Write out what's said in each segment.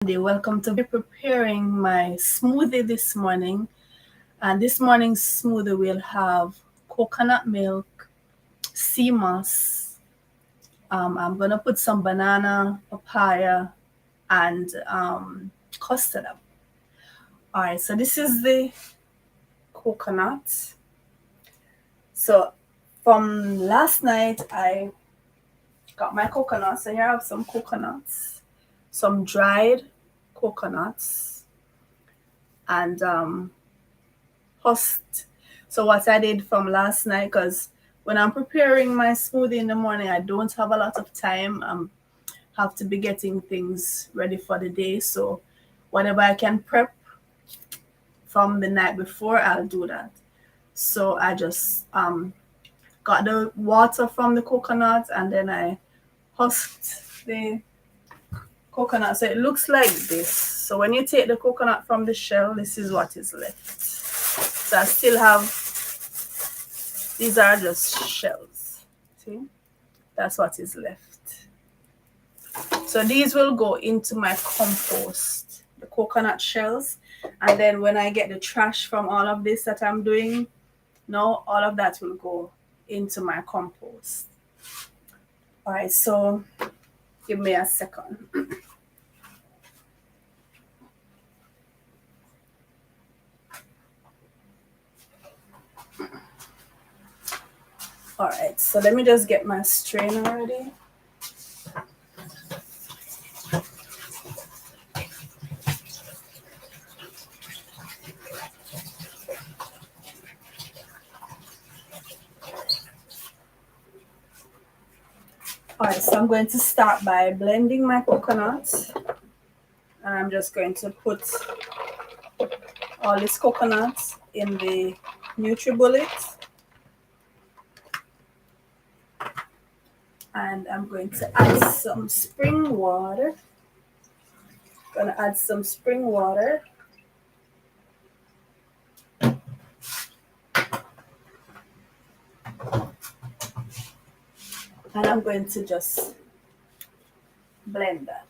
Welcome to preparing my smoothie this morning. And this morning's smoothie will have coconut milk, sea moss. I'm gonna put some banana, papaya, and custard up. All right, so this is the coconut. So from last night, I got my coconuts. So here I have some coconuts, some dried coconuts, and husked. So what I did from last night, because when I'm preparing my smoothie in the morning, I don't have a lot of time. Have to be getting things ready for the day. So whatever I can prep from the night before, I'll do that. So I just got the water from the coconut and then I husked the coconut. So it looks like this. So when you take the coconut from the shell, this is what is left. So I still have, these are just shells. See? That's what is left. So these will go into my compost, the coconut shells. And then when I get the trash from all of this that I'm doing, now all of that will go into my compost. All right, so give me a second. All right, so let me just get my strainer ready. All right, so I'm going to start by blending my coconut. And I'm just going to put all this coconut in the NutriBullet. And I'm going to add some spring water. Gonna add some spring water. And I'm going to just blend that.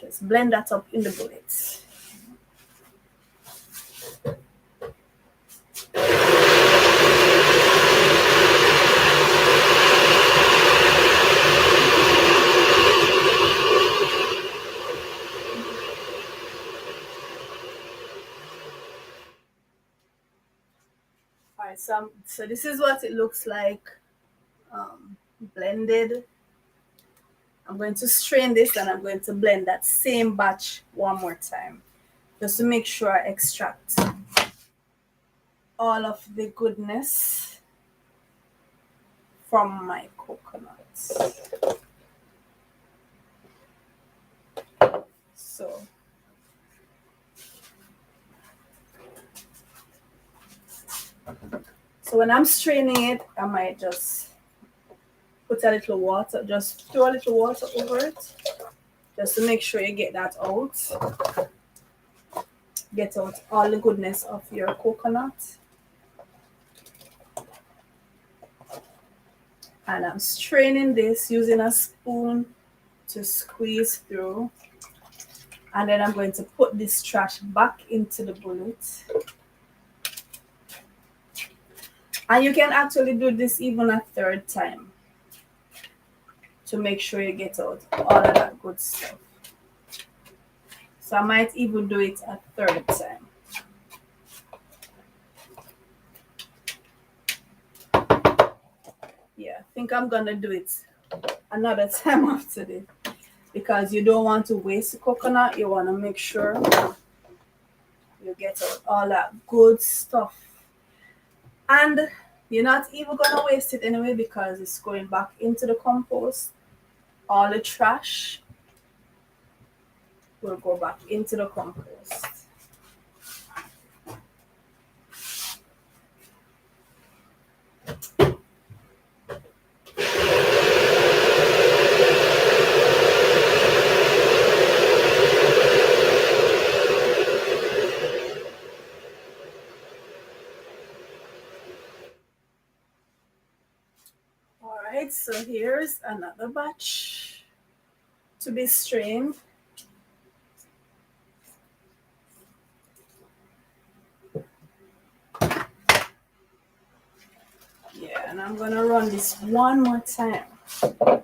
Just blend that up in the bullet. Alright, so this is what it looks like blended. I'm going to strain this and I'm going to blend that same batch one more time just to make sure I extract all of the goodness from my coconuts. So when I'm straining it, I might just put a little water, just throw a little water over it, just to make sure you get that out. Get out all the goodness of your coconut. And I'm straining this using a spoon to squeeze through. And then I'm going to put this trash back into the bullet. And you can actually do this even a third time to make sure you get out all of that good stuff. So I might even do it a third time. Yeah, I think I'm gonna do it another time after this because you don't want to waste the coconut. You want to make sure you get out all that good stuff. And you're not even gonna waste it anyway because it's going back into the compost. All the trash will go back into the compost. Alright, so here's another batch to be strained. Yeah, and I'm gonna run this one more time. I'm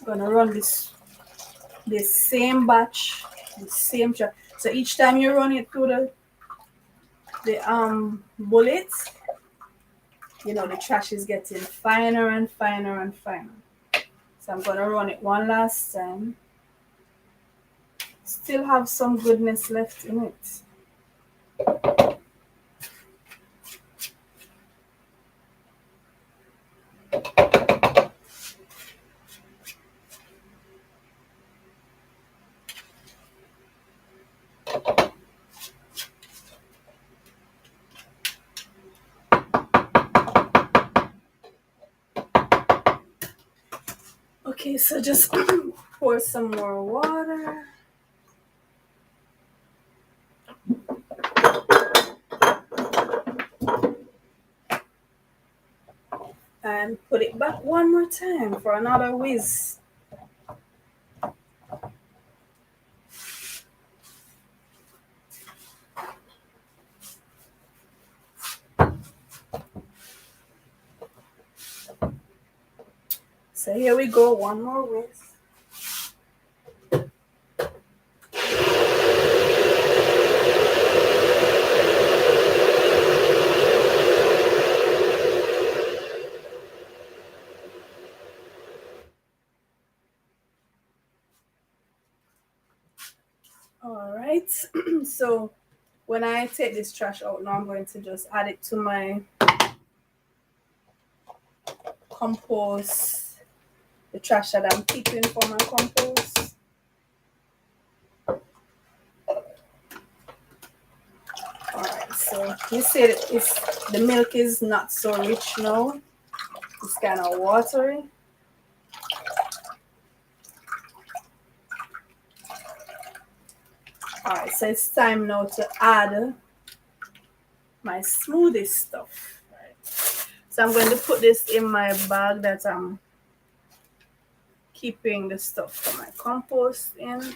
gonna run this same batch, the same trash. So each time you run it through the bullets, you know the trash is getting finer and finer and finer. So I'm gonna run it one last time. Still have some goodness left in it. Okay, so just pour some more water. And put it back one more time for another whiz. So here we go, one more whiz. All right, so when I take this trash out now, I'm going to just add it to my compost, the trash that I'm keeping for my compost. All right, so you see the milk is not so rich now. It's kind of watery. All right, so it's time now to add my smoothie stuff. Right. So I'm going to put this in my bag that I'm keeping the stuff for my compost in.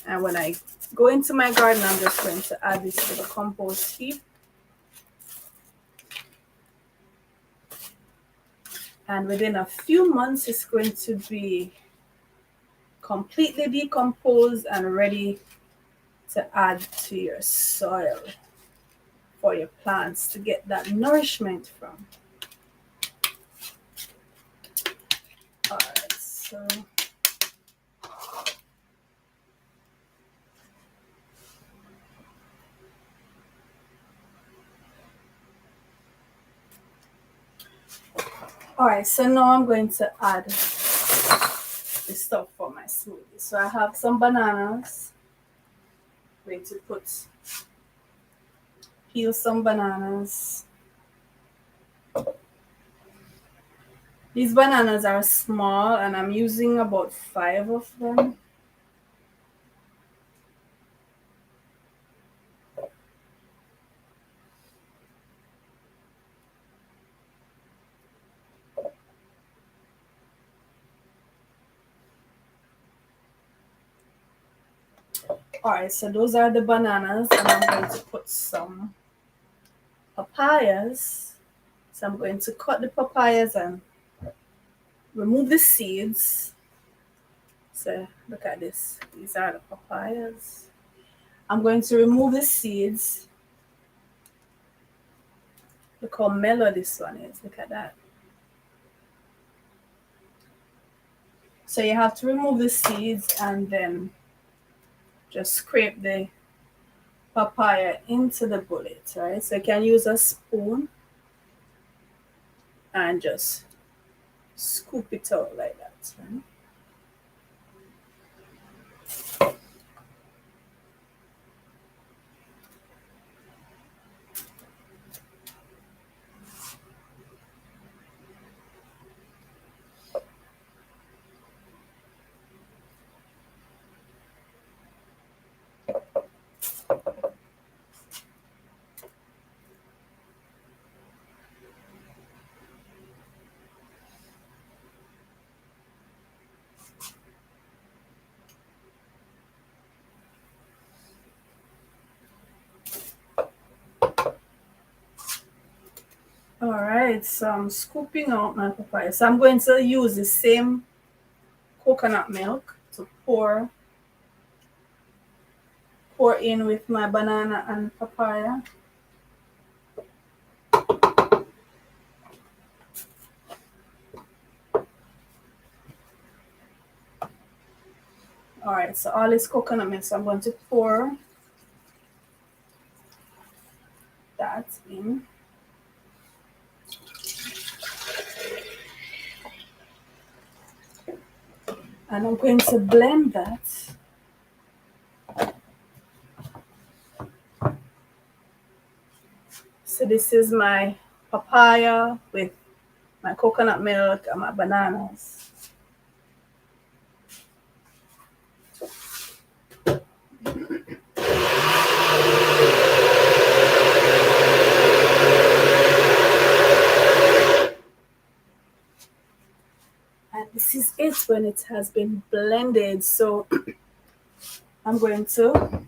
And when I go into my garden, I'm just going to add this to the compost heap. And within a few months, it's going to be completely decomposed and ready to add to your soil for your plants to get that nourishment from. All right, so all right, so now I'm going to add the stuff for my smoothie. So I have some bananas. I'm going to peel some bananas. These bananas are small and I'm using about 5 of them. All right, so those are the bananas, and I'm going to put some papayas. So I'm going to cut the papayas and remove the seeds. So look at this. These are the papayas. I'm going to remove the seeds. Look how mellow this one is. Look at that. So you have to remove the seeds and then just scrape the papaya into the bullet, right? So you can use a spoon and just scoop it out like that, right? it's scooping out my papaya. So I'm going to use the same coconut milk to pour in with my banana and papaya. All right, so all this coconut milk, so I'm going to pour that in. And I'm going to blend that. So this is my papaya with my coconut milk and my bananas. And this is it when it has been blended. So I'm going to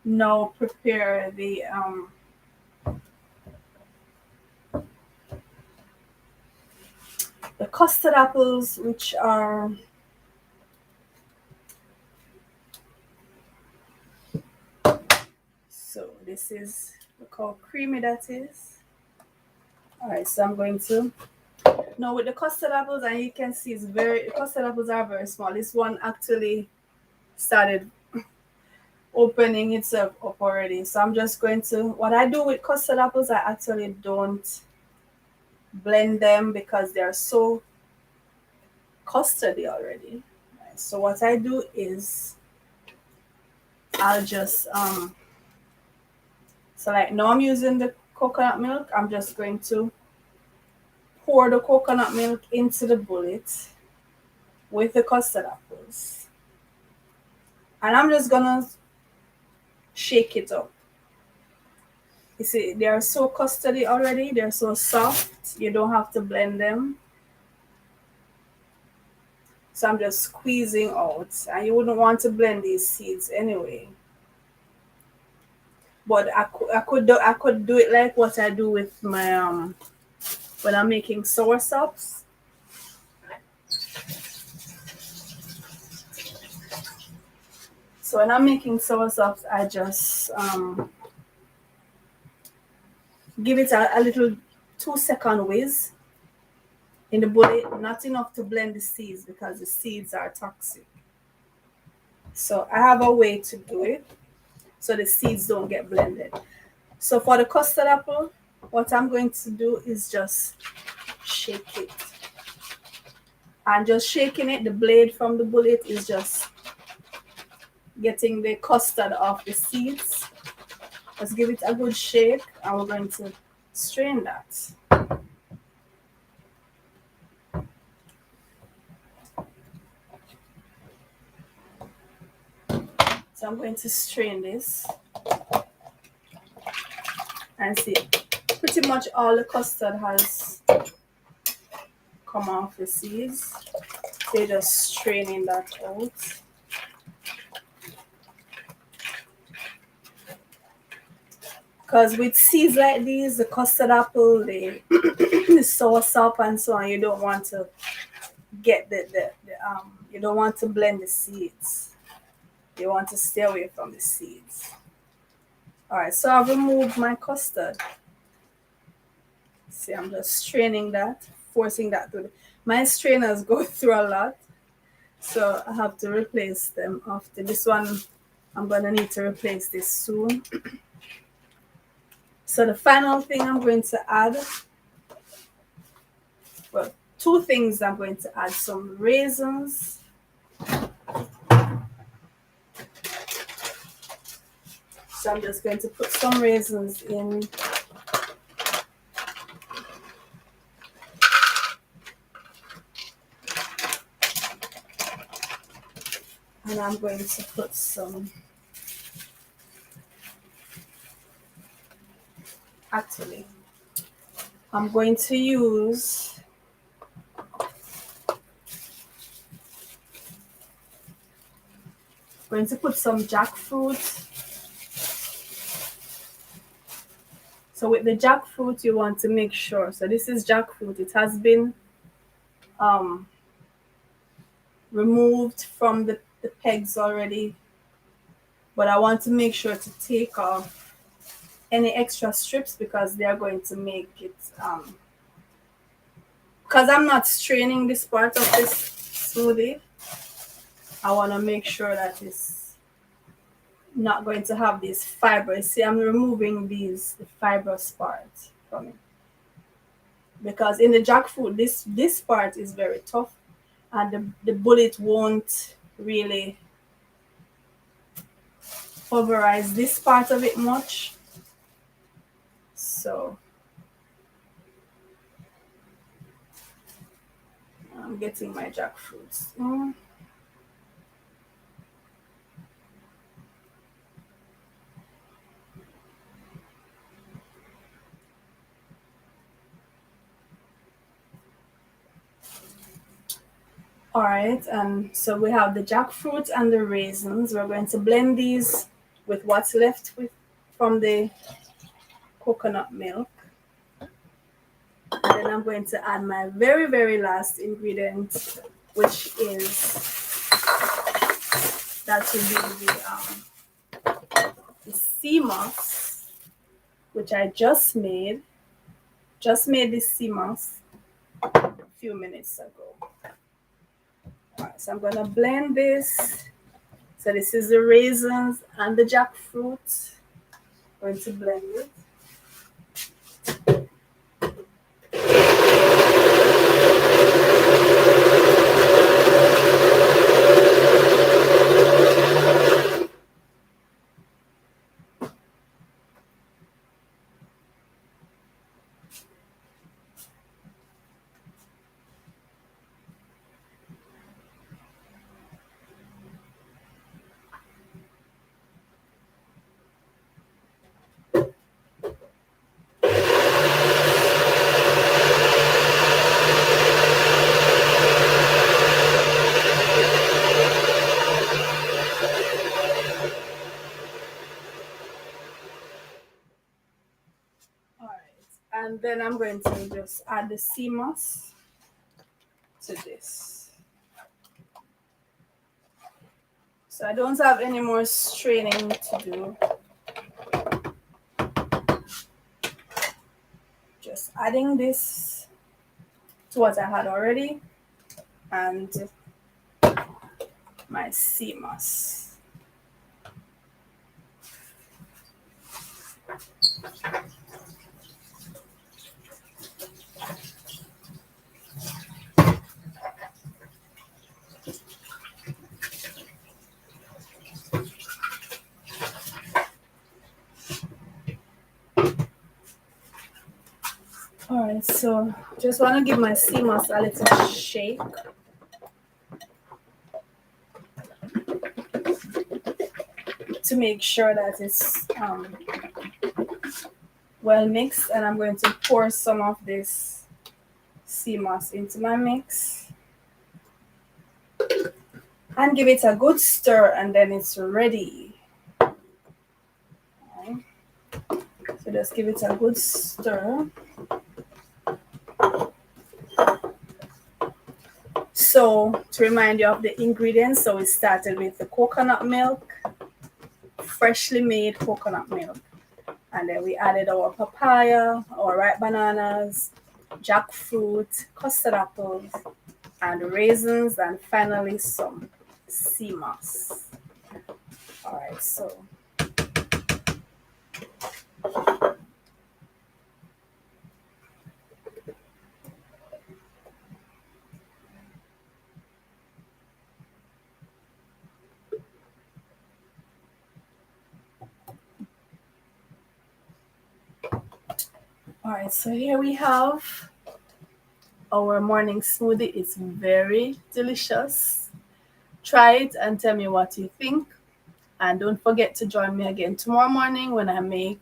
now prepare the custard apples, which are so this is look how creamy that is. All right, so I'm going to now with the custard apples, and you can see the custard apples are very small. This one actually started opening itself up already. So I'm just going to what I do with custard apples, I actually don't blend them because they're so custardy already. Right, so what I do is I'll just so like now I'm using the coconut milk. I'm just going to pour the coconut milk into the bullet with the custard apples. And I'm just gonna shake it up. You see, they are so custardy already, they're so soft, you don't have to blend them. So I'm just squeezing out, and you wouldn't want to blend these seeds anyway. But I could do it like what I do with my when I'm making sour sops. So when I'm making sour sops, I just give it a little 2-second whiz in the bullet, not enough to blend the seeds because the seeds are toxic. So I have a way to do it so the seeds don't get blended. So for the custard apple, what I'm going to do is just shake it. And just shaking it, the blade from the bullet is just getting the custard off the seeds. Let's give it a good shake, and we're going to strain that. So I'm going to strain this and see pretty much all the custard has come off the seeds. They're just straining that out. Because with seeds like these, the custard apple, the sour sop and so on, you don't want to get you don't want to blend the seeds. You want to stay away from the seeds. All right, so I've removed my custard. See, I'm just straining that, forcing that through. My strainers go through a lot, so I have to replace them after this one. I'm gonna need to replace this soon. So the final thing I'm going to add, well, 2 things I'm going to add: some raisins. So I'm just going to put some raisins in. And I'm going to put some, actually, I'm going to use put some jackfruit. So So with the jackfruit, you want to make sure. So this is jackfruit. It has been um, removed from the pegs already, but I want to make sure to take off any extra strips because they are going to make it, because I'm not straining this part of this smoothie. I want to make sure that it's not going to have these fibers. See, I'm removing the fibrous part from it because in the jackfruit, this part is very tough, and the bullet won't really pulverize this part of it much. So I'm getting my jackfruits. All right, and so we have the jackfruit and the raisins. We're going to blend these with what's left from the coconut milk. And then I'm going to add my very, very last ingredient, which is, that will be the sea moss, which I just made. Just made this sea moss a few minutes ago. All right, so I'm going to blend this. So this is the raisins and the jackfruit. I'm going to blend it. All right, and then I'm going to just add the sea moss to this. So I don't have any more straining to do. Just adding this to what I had already and my sea moss. All right, so just want to give my sea moss a little shake. To make sure that it's well mixed, and I'm going to pour some of this sea moss into my mix and give it a good stir, and then it's ready. Okay. So just give it a good stir. So to remind you of the ingredients, so we started with the coconut milk, freshly made coconut milk. And then we added our papaya, our ripe bananas, jackfruit, custard apples, and raisins, and finally some sea moss. All right, so here we have our morning smoothie. It's very delicious. Try it and tell me what you think. And don't forget to join me again tomorrow morning when I make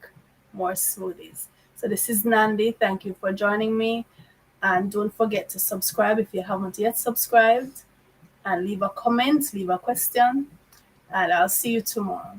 more smoothies. So this is Nandi. Thank you for joining me. And don't forget to subscribe if you haven't yet subscribed. And leave a comment, leave a question. And I'll see you tomorrow.